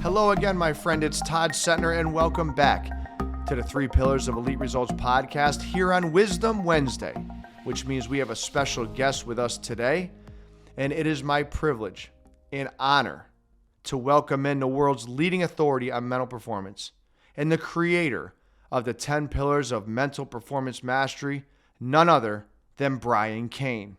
Hello again, my friend. It's Todd Cetnar, and welcome back to the Three Pillars of Elite Results podcast here on Wisdom Wednesday, which means we have a special guest with us today, and it is my privilege and honor to welcome in the world's leading authority on mental performance and the creator of the 10 Pillars of Mental Performance Mastery, none other than Cain.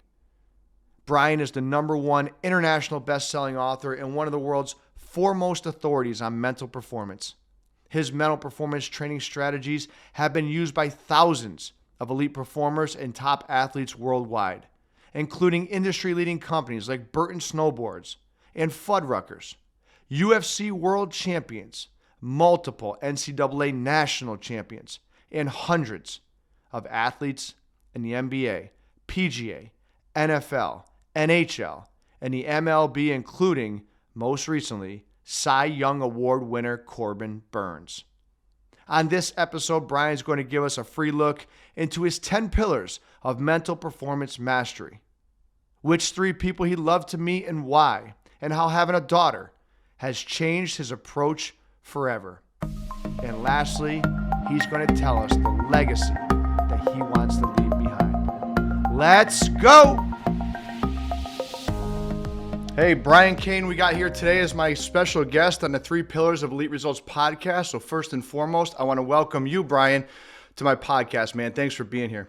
Brian is the #1 international best-selling author and one of the world's foremost authorities on mental performance. His mental performance training strategies have been used by thousands of elite performers and top athletes worldwide, including industry-leading companies like Burton Snowboards and Fuddruckers, UFC World Champions, multiple NCAA National Champions, and hundreds of athletes in the NBA, PGA, NFL, NHL, and the MLB, including, most recently, Cy Young Award winner Corbin Burnes. On this episode, Brian's going to give us a free look into his 10 pillars of mental performance mastery, which 3 people he loved to meet and why, and how having a daughter has changed his approach forever. And lastly, he's going to tell us the legacy that he wants to leave behind. Let's go! Hey, Cain, we got here today as my special guest on the 3 Pillars of Elite Results podcast. So first and foremost, I want to welcome you, Brian, to my podcast, man. Thanks for being here.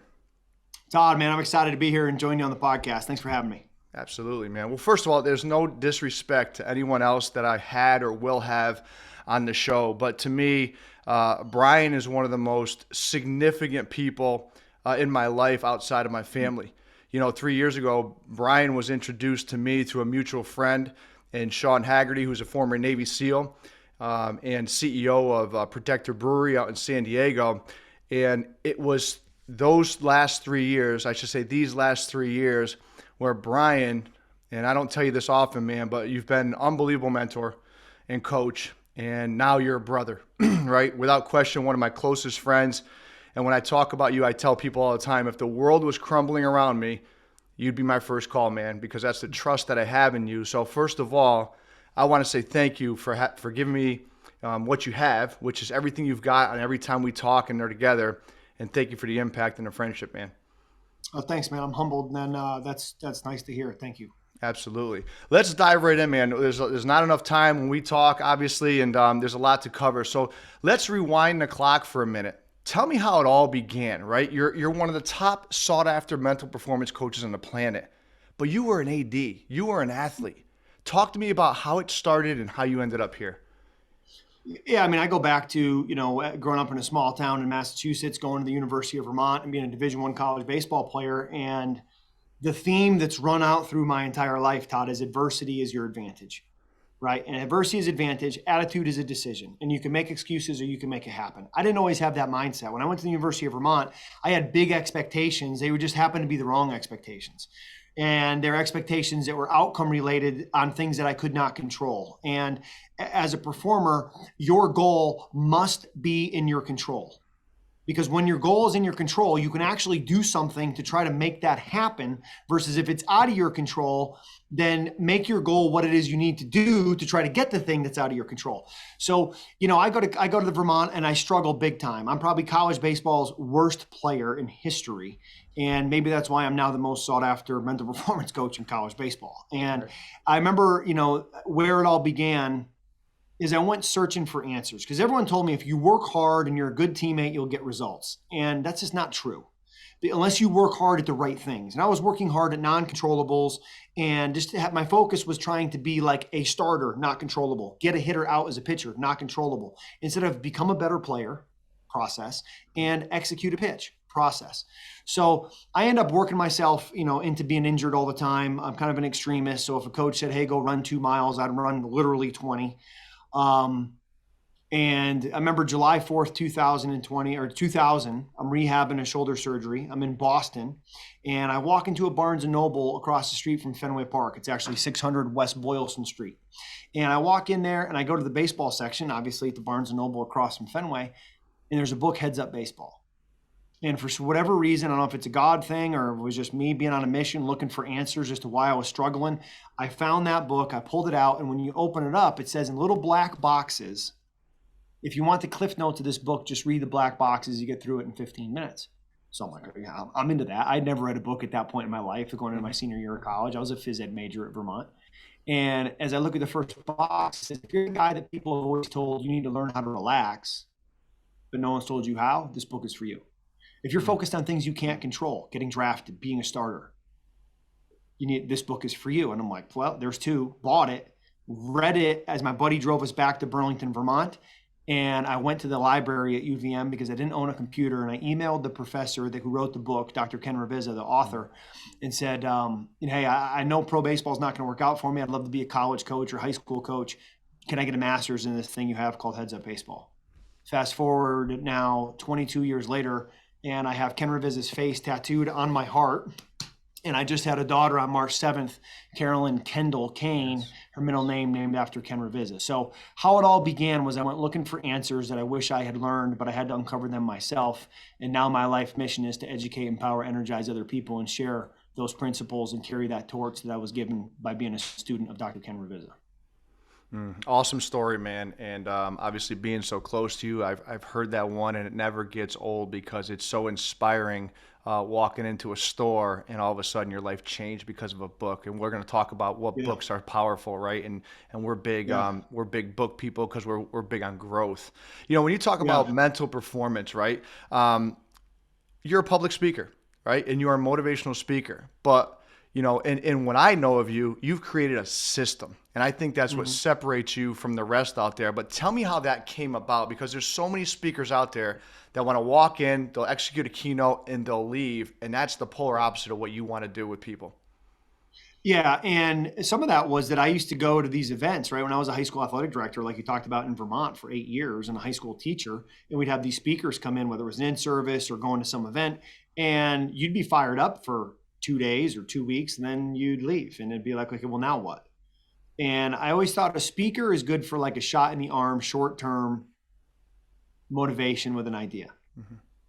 Todd, man, I'm excited to be here and join you on the podcast. Thanks for having me. Absolutely, man. Well, first of all, there's no disrespect to anyone else that I had or will have on the show. But to me, Brian is one of the most significant people in my life outside of my family. You know, 3 years ago, Brian was introduced to me through a mutual friend, and Sean Haggerty, who's a former Navy SEAL and CEO of Protector Brewery out in San Diego. And it was those last 3 years, I should say these last 3 years, where Brian, and I don't tell you this often, man, but you've been an unbelievable mentor and coach, and now you're a brother, right? Without question, one of my closest friends. And when I talk about you, I tell people all the time, if the world was crumbling around me, you'd be my first call, man, because that's the trust that I have in you. So first of all, I want to say thank you for giving me what you have, which is everything you've got on every time we talk and they're together. And thank you for the impact and the friendship, man. Oh, thanks, man. I'm humbled, and that's nice to hear. Thank you. Absolutely. Let's dive right in, man. There's not enough time when we talk, obviously, and there's a lot to cover. So let's rewind the clock for a minute. Tell me how it all began, right? You're one of the top sought-after mental performance coaches on the planet, but you were an AD. You were an athlete. Talk to me about how it started and how you ended up here. Yeah, I mean, I go back to, growing up in a small town in Massachusetts, going to the University of Vermont and being a Division I college baseball player. And the theme that's run out through my entire life, Todd, is adversity is your advantage. Right? And adversity is advantage, attitude is a decision. And you can make excuses or you can make it happen. I didn't always have that mindset. When I went to the University of Vermont, I had big expectations. They would just happen to be the wrong expectations. And they're expectations that were outcome related on things that I could not control. And as a performer, your goal must be in your control. Because when your goal is in your control, you can actually do something to try to make that happen, versus if it's out of your control, then make your goal what it is you need to do to try to get the thing that's out of your control. So, I go to the Vermont and I struggle big time. I'm probably college baseball's worst player in history. And maybe that's why I'm now the most sought after mental performance coach in college baseball. And right. I remember, where it all began is I went searching for answers, because everyone told me if you work hard and you're a good teammate, you'll get results. And that's just not true, unless you work hard at the right things. And I was working hard at non-controllables, and my focus was trying to be like a starter, not controllable. Get a hitter out as a pitcher, not controllable. Instead of become a better player, process, and execute a pitch, process. So I end up working myself, into being injured all the time. I'm kind of an extremist. So if a coach said, hey, go run 2 miles, I'd run literally 20. And I remember July 4th, 2000, I'm rehabbing a shoulder surgery. I'm in Boston, and I walk into a Barnes & Noble across the street from Fenway Park. It's actually 600 West Boylston Street. And I walk in there and I go to the baseball section, obviously at the Barnes & Noble across from Fenway, and there's a book, Heads Up Baseball. And for whatever reason, I don't know if it's a God thing or it was just me being on a mission looking for answers as to why I was struggling. I found that book, I pulled it out, and when you open it up, it says in little black boxes, if you want the cliff notes of this book, just read the black boxes, you get through it in 15 minutes. So I'm like, yeah, I'm into that. I'd never read a book at that point in my life, going into my senior year of college. I was a phys ed major at Vermont. And as I look at the first box, if you're a guy that people have always told you need to learn how to relax, but no one's told you how, this book is for you. If you're focused on things you can't control, getting drafted, being a starter, this book is for you. And I'm like, well, there's two, bought it, read it as my buddy drove us back to Burlington, Vermont. And I went to the library at UVM because I didn't own a computer. And I emailed the professor who wrote the book, Dr. Ken Ravizza, the author, and said, hey, I know pro baseball is not going to work out for me. I'd love to be a college coach or high school coach. Can I get a master's in this thing you have called Heads Up Baseball? Fast forward now 22 years later, and I have Ken Ravizza's face tattooed on my heart. And I just had a daughter on March 7th, Carolyn Kendall Cain, her middle name named after Ken Ravizza. So how it all began was I went looking for answers that I wish I had learned, but I had to uncover them myself. And now my life mission is to educate, empower, energize other people and share those principles and carry that torch that I was given by being a student of Dr. Ken Ravizza. Awesome story, man. And obviously being so close to you, I've heard that one, and it never gets old because it's so inspiring walking into a store and all of a sudden your life changed because of a book. And we're going to talk about what books are powerful, right? And we're big book people because we're big on growth. When you talk about mental performance, right? You're a public speaker, right? And you are a motivational speaker, but and when I know of you, you've created a system. And I think that's what separates you from the rest out there. But tell me how that came about, because there's so many speakers out there that want to walk in, they'll execute a keynote, and they'll leave. And that's the polar opposite of what you want to do with people. Yeah, and some of that was that I used to go to these events, right? When I was a high school athletic director, like you talked about in Vermont for 8 years, and a high school teacher, and we'd have these speakers come in, whether it was an in-service or going to some event, and you'd be fired up for 2 days or 2 weeks, and then you'd leave, and it'd be like, okay, well, now what? And I always thought a speaker is good for like a shot in the arm, short-term motivation with an idea.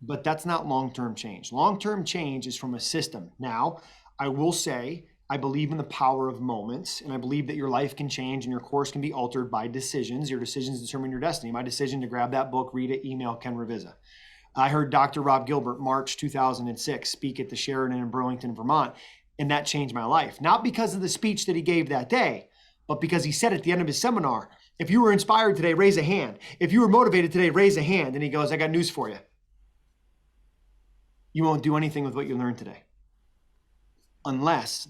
But that's not long-term change. Long-term change is from a system. Now, I will say, I believe in the power of moments, and I believe that your life can change and your course can be altered by decisions. Your decisions determine your destiny. My decision to grab that book, read it, email Ken Ravizza. I heard Dr. Rob Gilbert, March 2006, speak at the Sheridan in Burlington, Vermont, and that changed my life. Not because of the speech that he gave that day, but because he said at the end of his seminar, if you were inspired today, raise a hand. If you were motivated today, raise a hand. And he goes, I got news for you. You won't do anything with what you learned today. Unless,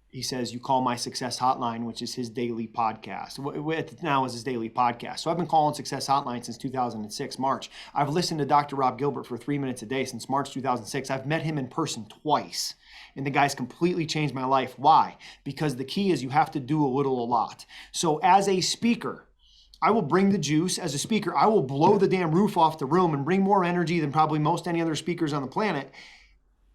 he says, you call my success hotline, which is his daily podcast. Now is his daily podcast. So I've been calling Success Hotline since 2006, March. I've listened to Dr. Rob Gilbert for 3 minutes a day since March 2006. I've met him in person twice, and the guy's completely changed my life. Why? Because the key is you have to do a little, a lot. So as a speaker, I will bring the juice. As a speaker, I will blow the damn roof off the room and bring more energy than probably most any other speakers on the planet.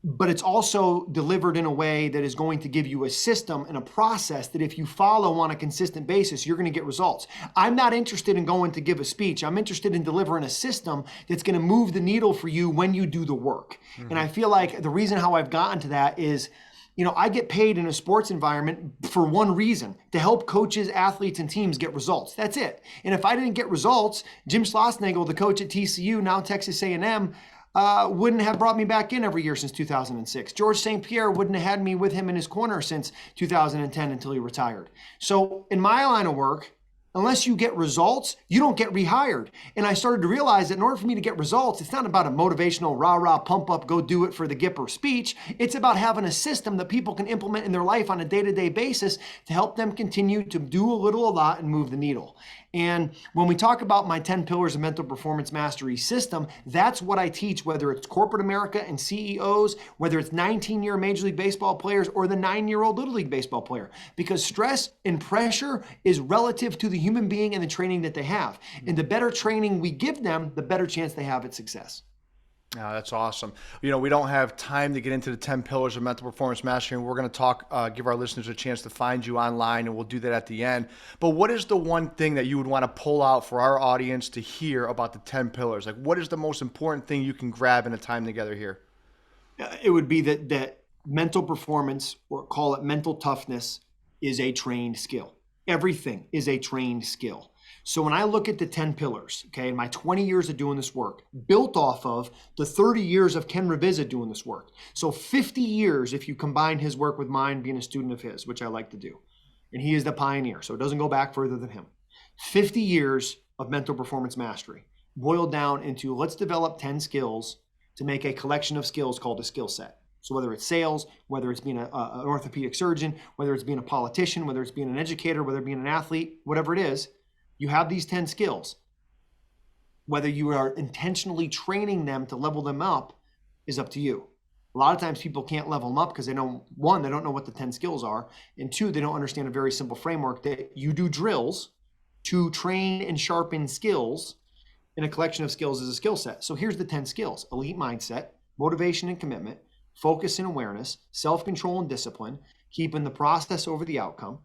But it's also delivered in a way that is going to give you a system and a process that if you follow on a consistent basis, you're going to get results. I'm not interested in going to give a speech. I'm interested in delivering a system that's going to move the needle for you when you do the work. And I feel like the reason how I've gotten to that is, I get paid in a sports environment for one reason, to help coaches, athletes, and teams get results. That's it. And if I didn't get results, Jim Schlossnagle, the coach at TCU, now Texas A&M, wouldn't have brought me back in every year since 2006. George St. Pierre wouldn't have had me with him in his corner since 2010 until he retired. So in my line of work, unless you get results, you don't get rehired. And I started to realize that in order for me to get results, it's not about a motivational rah-rah, pump up, go do it for the Gipper speech. It's about having a system that people can implement in their life on a day-to-day basis to help them continue to do a little, a lot, and move the needle. And when we talk about my 10 pillars of mental performance mastery system, that's what I teach, whether it's corporate America and CEOs, whether it's 19-year Major League Baseball players or the 9-year-old Little League Baseball player, because stress and pressure is relative to the human being and the training that they have. And the better training we give them, the better chance they have at success. That's awesome. We don't have time to get into the 10 pillars of mental performance mastery, and we're going to give our listeners a chance to find you online, and we'll do that at the end. But what is the one thing that you would want to pull out for our audience to hear about the 10 pillars? Like, what is the most important thing you can grab in a time together here? It would be that mental performance, or call it mental toughness, is a trained skill. Everything is a trained skill. So when I look at the 10 pillars, okay, in my 20 years of doing this work, built off of the 30 years of Ken Revizza doing this work. So 50 years if you combine his work with mine, being a student of his, which I like to do. And he is the pioneer, so it doesn't go back further than him. 50 years of mental performance mastery boiled down into, let's develop 10 skills to make a collection of skills called a skill set. So whether it's sales, whether it's being an orthopedic surgeon, whether it's being a politician, whether it's being an educator, whether it's being an athlete, whatever it is, you have these 10 skills. Whether you are intentionally training them to level them up is up to you. A lot of times people can't level them up because they don't know what the 10 skills are. And two, they don't understand a very simple framework that you do drills to train and sharpen skills, and a collection of skills is a skill set. So here's the 10 skills: elite mindset, motivation and commitment, focus and awareness, self-control and discipline, keeping the process over the outcome,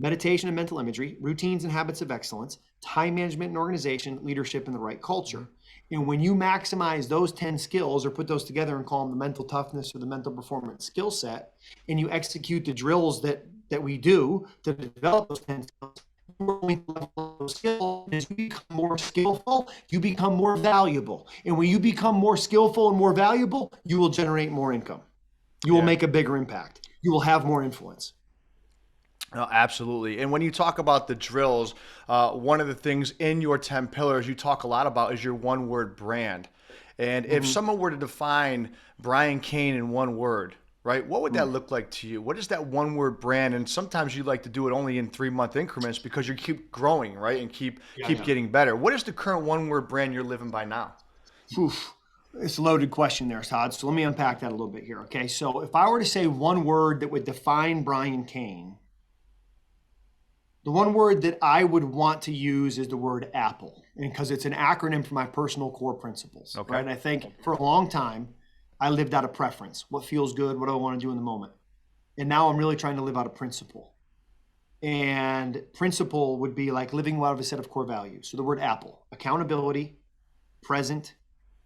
meditation and mental imagery, routines and habits of excellence, time management and organization, leadership and the right culture. And when you maximize those 10 skills, or put those together and call them the mental toughness or the mental performance skill set, and you execute the drills that we do to develop those 10 skills, those skills, as you become more skillful, you become more valuable. And when you become more skillful and more valuable, you will generate more income. You will make a bigger impact. You will have more influence. Oh, absolutely. And when you talk about the drills, one of the things in your 10 pillars you talk a lot about is your one-word brand. And if someone were to define Brian Cain in one word, right, what would that look like to you? What is that one-word brand? And sometimes you like to do it only in 3-month increments because you keep growing, right, and keep getting better. What is the current one-word brand you're living by now? Oof. It's a loaded question there, Todd. So let me unpack that a little bit here, okay? So if I were to say one word that would define Brian Cain, the one word that I would want to use is the word Apple, and because it's an acronym for my personal core principles, right? And I think for a long time, I lived out of preference. What feels good? What do I want to do in the moment? And now I'm really trying to live out of principle. And principle would be like living out of a set of core values. So the word Apple: accountability, present,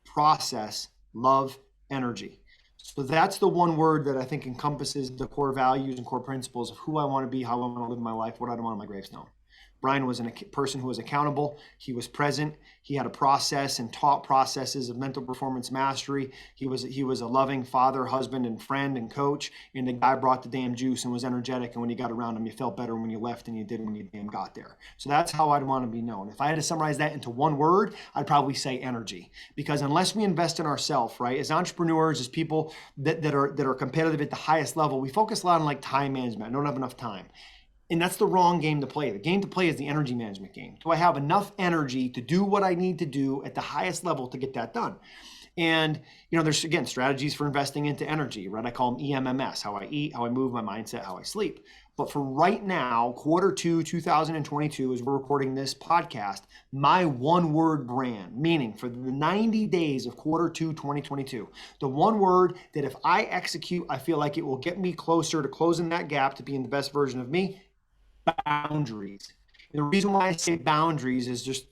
process, love, energy. So that's the one word that I think encompasses the core values and core principles of who I want to be, how I want to live my life, what I want on my gravestone. Brian was a person who was accountable. He was present. He had a process and taught processes of mental performance mastery. He was a loving father, husband, and friend and coach. And the guy brought the damn juice and was energetic. And when you got around him, you felt better when you left than you did when you damn got there. So that's how I'd want to be known. If I had to summarize that into one word, I'd probably say energy. Because unless we invest in ourselves, right, as entrepreneurs, as people that are competitive at the highest level, we focus a lot on like time management. I don't have enough time. And that's the wrong game to play. The game to play is the energy management game. Do I have enough energy to do what I need to do at the highest level to get that done? And, there's, again, strategies for investing into energy, right? I call them EMMS: how I eat, how I move, my mindset, how I sleep. But for right now, Q2 2022, as we're recording this podcast, my one word brand, meaning for the 90 days of Q2 2022, the one word that if I execute, I feel like it will get me closer to closing that gap to being the best version of me: boundaries. And the reason why I say boundaries is just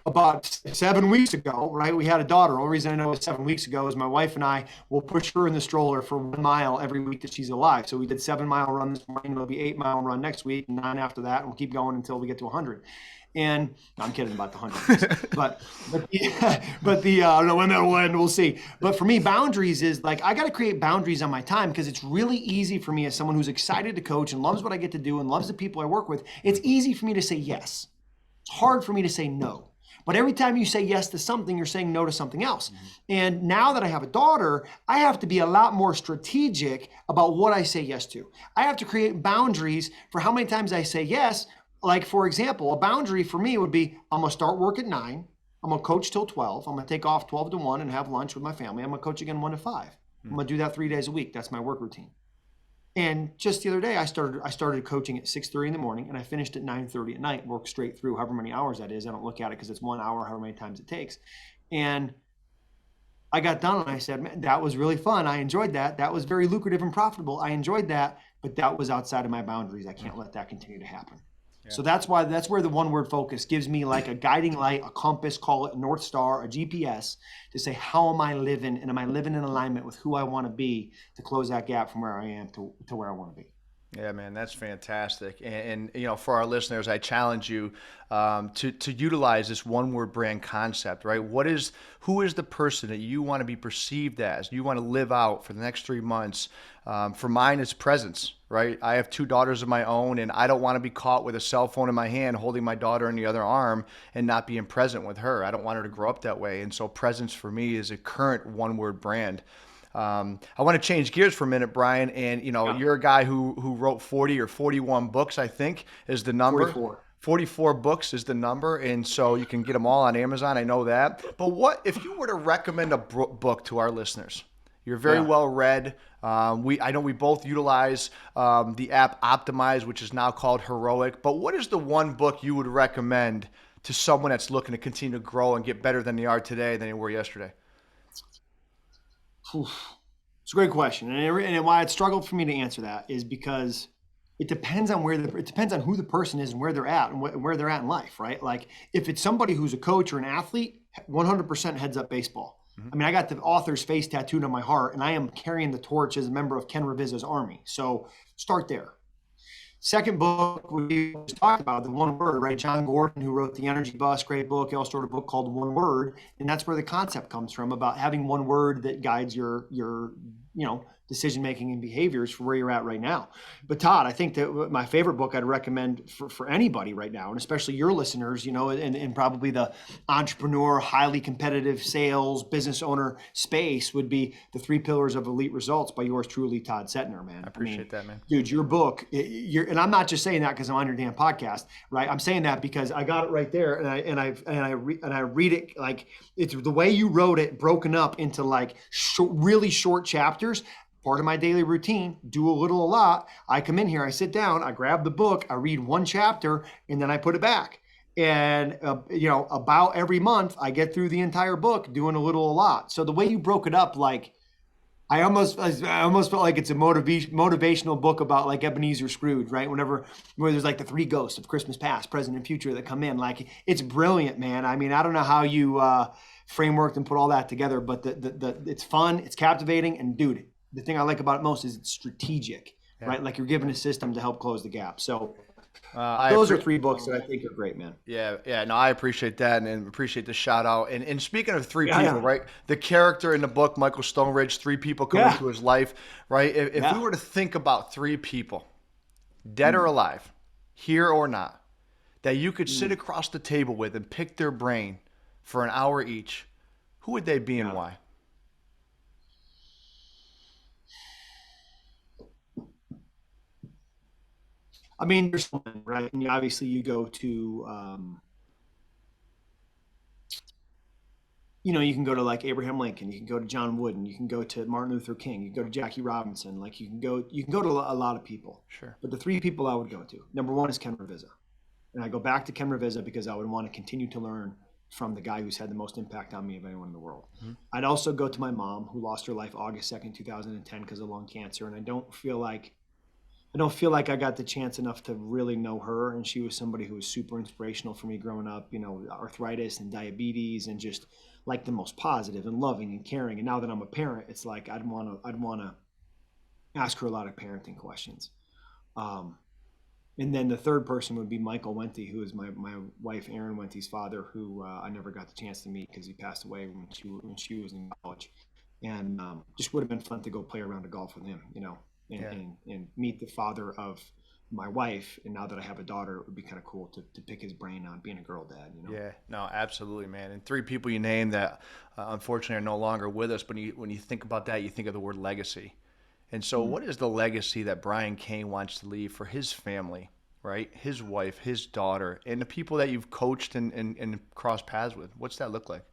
about 7 weeks ago, right? We had a daughter. The only reason I know it's 7 weeks ago is my wife and I will push her in the stroller for 1 mile every week that she's alive. So we did 7-mile run this morning. It'll be 8-mile run next week, and 9 after that, and we'll keep going until we get to 100. And no, I'm kidding about the 100, but I don't know when that'll end. We'll see. But for me, boundaries is like, I got to create boundaries on my time, because it's really easy for me as someone who's excited to coach and loves what I get to do and loves the people I work with. It's easy for me to say yes. It's hard for me to say no. But every time you say yes to something, you're saying no to something else. Mm-hmm. And now that I have a daughter, I have to be a lot more strategic about what I say yes to. I have to create boundaries for how many times I say yes. Like, for example, a boundary for me would be, I'm going to start work at 9. I'm going to coach till 12. I'm going to take off 12 to 1 and have lunch with my family. I'm going to coach again 1 to 5. I'm going to do that 3 days a week. That's my work routine. And just the other day, I started coaching at 6:30 in the morning, and I finished at 9:30 at night, work straight through however many hours that is. I don't look at it because it's 1 hour, however many times it takes. And I got done and I said, man, that was really fun. I enjoyed that. That was very lucrative and profitable. I enjoyed that, but that was outside of my boundaries. I can't let that continue to happen. Yeah. So that's where the one word focus gives me like a guiding light, a compass, call it a North Star, a GPS, to say, how am I living? And am I living in alignment with who I want to be to close that gap from where I am to where I want to be? Yeah, man, that's fantastic. And you know, for our listeners, I challenge you to utilize this one word brand concept, right? Who is the person that you want to be perceived as? You want to live out for the next 3 months. For mine, it's presence, right? I have 2 daughters of my own, and I don't want to be caught with a cell phone in my hand, holding my daughter in the other arm and not being present with her. I don't want her to grow up that way. And so presence for me is a current one word brand. I want to change gears for a minute, Brian. And, you know, you're a guy who wrote 40 or 41 books, I think, is the number. 44 books is the number. And so you can get them all on Amazon. I know that. But what if you were to recommend a book to our listeners? You're very well read. I know we both utilize the app Optimize, which is now called Heroic. But what is the one book you would recommend to someone that's looking to continue to grow and get better than they are today than they were yesterday? It's a great question, and why it struggled for me to answer that is because it depends on who the person is and where they're at and where they're at in life, right? Like if it's somebody who's a coach or an athlete, 100% heads up baseball. Mm-hmm. I mean, I got the author's face tattooed on my heart, and I am carrying the torch as a member of Ken Reviza's army. So start there. Second book we just talked about, the one word, right? John Gordon, who wrote The Energy Bus, great book. He also wrote a book called One Word. And that's where the concept comes from, about having one word that guides your decision-making and behaviors for where you're at right now. But Todd, I think that my favorite book I'd recommend for anybody right now, and especially your listeners, you know, and probably the entrepreneur, highly competitive sales, business owner space, would be The 3 Pillars of Elite Results by yours truly, Todd Cetnar, man. I appreciate that, man. Dude, your book, and I'm not just saying that because I'm on your damn podcast, right? I'm saying that because I got it right there, and I read it like it's the way you wrote it, broken up into like really short chapters. Part of my daily routine, do a little, a lot. I come in here, I sit down, I grab the book, I read one chapter, and then I put it back. And, about every month, I get through the entire book doing a little, a lot. So the way you broke it up, like, I almost felt like it's a motivational book about like Ebenezer Scrooge, right? Where there's like the 3 ghosts of Christmas past, present, and future that come in. Like, it's brilliant, man. I mean, I don't know how you frameworked and put all that together, but it's fun, it's captivating, and dude, the thing I like about it most is it's strategic, right? Like you're given a system to help close the gap. So those are 3 books that I think are great, man. Yeah. No, I appreciate that and appreciate the shout out. And speaking of 3 people, right? The character in the book, Michael Stoneridge, 3 people come into his life, right? If we were to think about 3 people, dead or alive, here or not, that you could sit across the table with and pick their brain for an hour each, who would they be and why? I mean, there's one, right? And obviously you go to, you can go to like Abraham Lincoln, you can go to John Wooden, you can go to Martin Luther King, you can go to Jackie Robinson, like you can go to a lot of people. Sure. But the 3 people I would go to, number 1 is Ken Reviza. And I go back to Ken Reviza because I would want to continue to learn from the guy who's had the most impact on me of anyone in the world. Mm-hmm. I'd also go to my mom, who lost her life August 2nd, 2010 because of lung cancer. And I don't feel like I got the chance enough to really know her. And she was somebody who was super inspirational for me growing up, arthritis and diabetes, and just like the most positive and loving and caring. And now that I'm a parent, it's like I'd want to ask her a lot of parenting questions. And then the third person would be Michael Wente, who is my wife, Erin Wente's father, who I never got the chance to meet because he passed away when she was in college. And just would have been fun to go play around a golf with him, and meet the father of my wife. And now that I have a daughter, it would be kind of cool to pick his brain on being a girl dad. Yeah, no, absolutely, man. And 3 people you named that unfortunately are no longer with us. But when you think about that, you think of the word legacy. And so what is the legacy that Brian Cain wants to leave for his family, right? His wife, his daughter, and the people that you've coached and crossed paths with? What's that look like?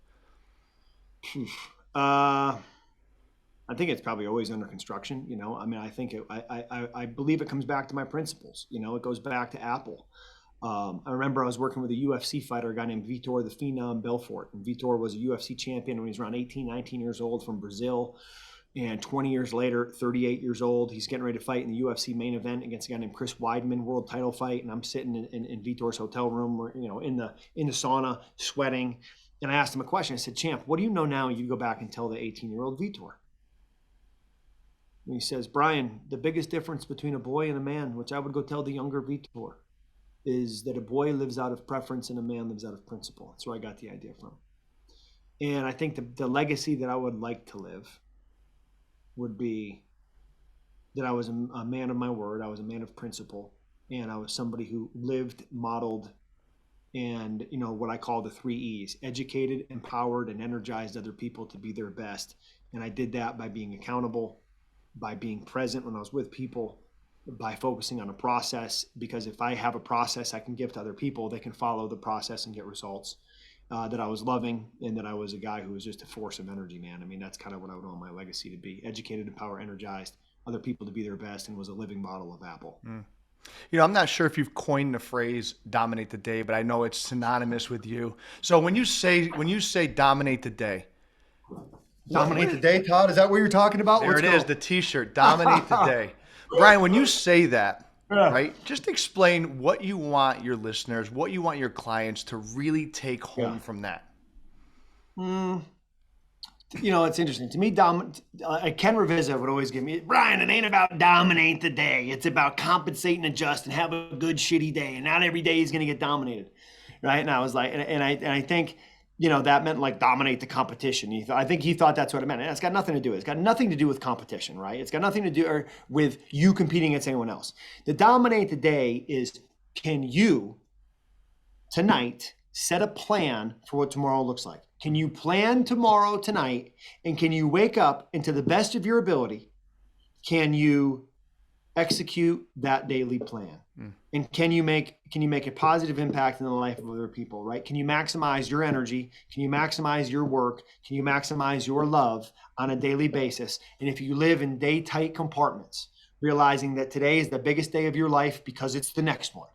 I think it's probably always under construction. I mean, I think I believe it comes back to my principles. It goes back to Apple. I remember I was working with a UFC fighter, a guy named Vitor the Phenom Belfort. And Vitor was a UFC champion when he was around 18, 19 years old from Brazil. And 20 years later, 38 years old, he's getting ready to fight in the UFC main event against a guy named Chris Weidman, world title fight. And I'm sitting in Vitor's hotel room, in the sauna, sweating. And I asked him a question. I said, "Champ, what do you know now you go back and tell the 18-year-old Vitor?" And he says, "Brian, the biggest difference between a boy and a man," which I would go tell the younger Vitor, "is that a boy lives out of preference and a man lives out of principle." That's where I got the idea from. And I think the legacy that I would like to live would be that I was a man of my word, I was a man of principle, and I was somebody who lived, modeled, and what I call the 3 E's: educated, empowered, and energized other people to be their best. And I did that by being accountable, by being present when I was with people, by focusing on a process, because if I have a process I can give to other people, they can follow the process and get results. That I was loving, and that I was a guy who was just a force of energy, man. I mean, that's kind of what I would want my legacy to be: educated, empowered, energized, other people to be their best, and was a living model of Apple. I'm not sure if you've coined the phrase "dominate the day," but I know it's synonymous with you. So when you say "dominate the day," dominate the day, Todd, is that what you're talking about? There it is, the T-shirt, "Dominate the day." Brian, when you say that, right, just explain what you want your listeners, what you want your clients to really take home from that. It's interesting to me. Ken Ravizza would always give me, "Brian, it ain't about dominate the day. It's about compensate and adjust and have a good shitty day. And not every day is going to get dominated." Right. And I was like, and I think, that meant like dominate the competition. I think he thought that's what it meant. And it's got nothing to do with it. It's got nothing to do with competition, right? It's got nothing to do with you competing against anyone else. The dominate the day is, can you tonight set a plan for what tomorrow looks like? Can you plan tomorrow tonight? And can you wake up and, to the best of your ability, can you execute that daily plan? And can you make a positive impact in the life of other people, right? Can you maximize your energy? Can you maximize your work? Can you maximize your love on a daily basis? And if you live in day tight compartments, realizing that today is the biggest day of your life because it's the next one.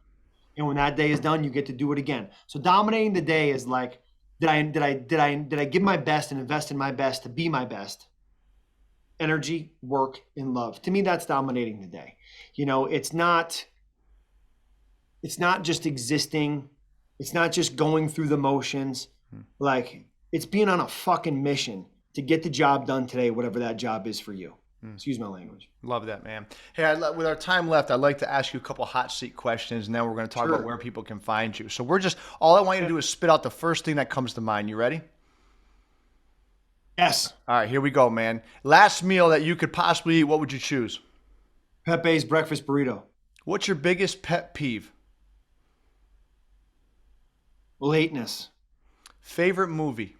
And when that day is done, you get to do it again. So dominating the day is like, did I give my best and invest in my best to be my best? Energy, work, and love. To me, that's dominating the day. It's not just existing. It's not just going through the motions. Like, it's being on a fucking mission to get the job done today, whatever that job is for you. Excuse my language. Love that, man. Hey, with our time left, I'd like to ask you a couple hot seat questions, and then we're going to talk about where people can find you. So all I want you to do is spit out the first thing that comes to mind. You ready? Yes. All right, here we go, man. Last meal that you could possibly eat, what would you choose? Pepe's breakfast burrito. What's your biggest pet peeve? Lateness. Favorite movie?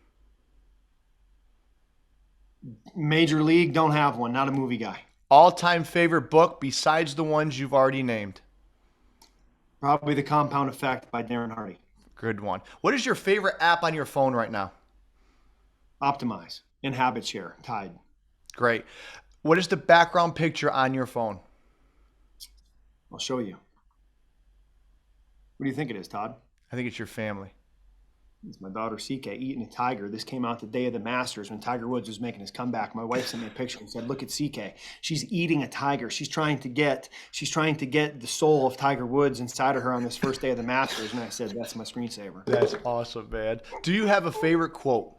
Major League, don't have one. Not a movie guy. All-time favorite book besides the ones you've already named? Probably The Compound Effect by Darren Hardy. Good one. What is your favorite app on your phone right now? Optimize and Habit Share. Tide. Great. What is the background picture on your phone? I'll show you. What do you think it is, Todd? I think it's your family. It's my daughter CK eating a tiger. This came out the day of the Masters when Tiger Woods was making his comeback. My wife sent me a picture and said, "Look at CK. She's eating a tiger. She's trying to get the soul of Tiger Woods inside of her on this first day of the Masters." And I said, "That's my screensaver." That's awesome, man. Do you have a favorite quote?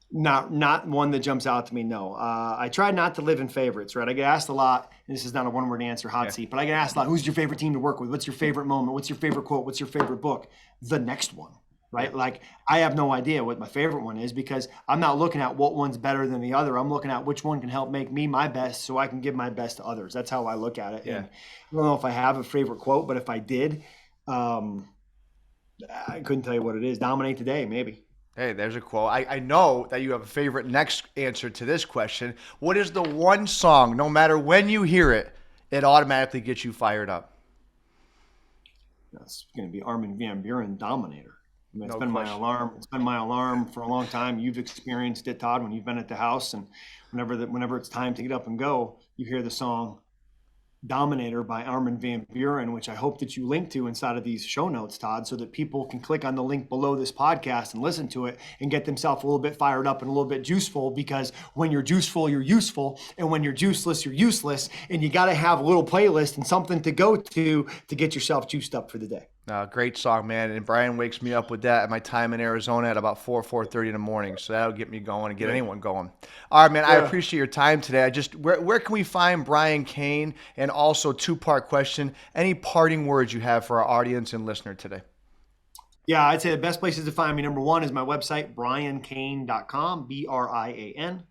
Not one that jumps out to me, no. I try not to live in favorites, right? I get asked a lot, and this is not a one-word answer, hot seat, but I get asked a lot, who's your favorite team to work with? What's your favorite moment? What's your favorite quote? What's your favorite book? The next one, right? Like, I have no idea what my favorite one is because I'm not looking at what one's better than the other. I'm looking at which one can help make me my best so I can give my best to others. That's how I look at it. Yeah. And I don't know if I have a favorite quote, but if I did, I couldn't tell you what it is. Dominate the day, maybe. Hey, there's a quote. I know that you have a favorite next answer to this question. What is the one song, no matter when you hear it, it automatically gets you fired up? That's going to be Armin van Buuren, Dominator. I mean, it's No been question. my alarm. It's been my alarm for a long time. You've experienced it, Todd, when you've been at the house, and whenever it's time to get up and go, you hear the song, Dominator by Armin van Buren, which I hope that you link to inside of these show notes, Todd, so that people can click on the link below this podcast and listen to it and get themselves a little bit fired up and a little bit juiceful, because when you're juiceful, you're useful. And when you're juiceless, you're useless. And you got to have a little playlist and something to go to get yourself juiced up for the day. Great song, man. And Brian wakes me up with that at my time in Arizona at about 4:30 in the morning. So that'll get me going and get anyone going. All right, man. Yeah. I appreciate your time today. Where can we find Brian Cain? And also, two-part question, any parting words you have for our audience and listener today? Yeah, I'd say the best places to find me, number one, is my website, briancain.com, BRIANCAIN.com.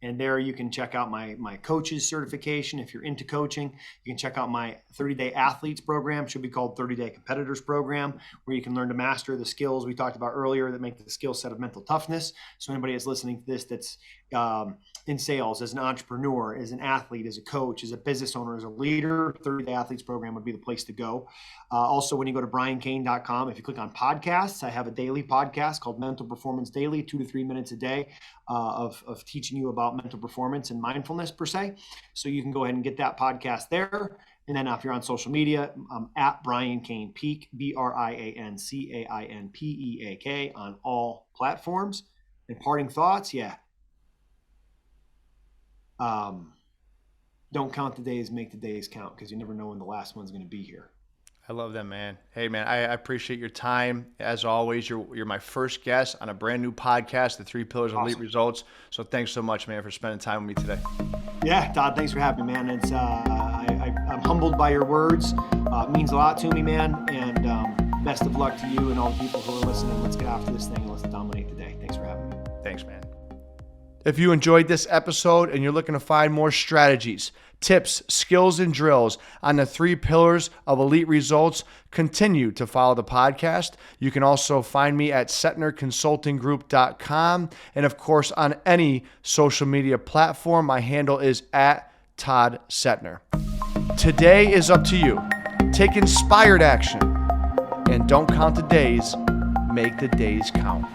And there you can check out my coach's certification. If you're into coaching, you can check out my 30-day athletes program, should be called 30-day competitors program, where you can learn to master the skills we talked about earlier that make the skill set of mental toughness. So anybody that's listening to this that's in sales, as an entrepreneur, as an athlete, as a coach, as a business owner, as a leader, 30-day athletes program would be the place to go. Also, when you go to briancain.com, if you click on podcasts, I have a daily podcast called Mental Performance Daily, 2 to 3 minutes a day of teaching you about mental performance and mindfulness per se. So you can go ahead and get that podcast there. And then if you're on social media, I'm at Brian Cain Peak, BRIANCAINPEAK on all platforms. And parting thoughts, don't count the days, make the days count, because you never know when the last one's going to be here. I love that, man. Hey, man, I appreciate your time. As always, you're my first guest on a brand new podcast, The 3 Pillars of Elite Results. So thanks so much, man, for spending time with me today. Yeah, Todd, thanks for having me, man. It's I'm humbled by your words. It means a lot to me, man. And best of luck to you and all the people who are listening. Let's get after this thing and let's dominate the day. Thanks for having me. Thanks, man. If you enjoyed this episode and you're looking to find more strategies, tips, skills, and drills on the 3 pillars of elite results, continue to follow the podcast. You can also find me at CetnarConsultingGroup.com. And of course, on any social media platform, my handle is at Todd Cetnar. Today is up to you. Take inspired action and don't count the days, make the days count.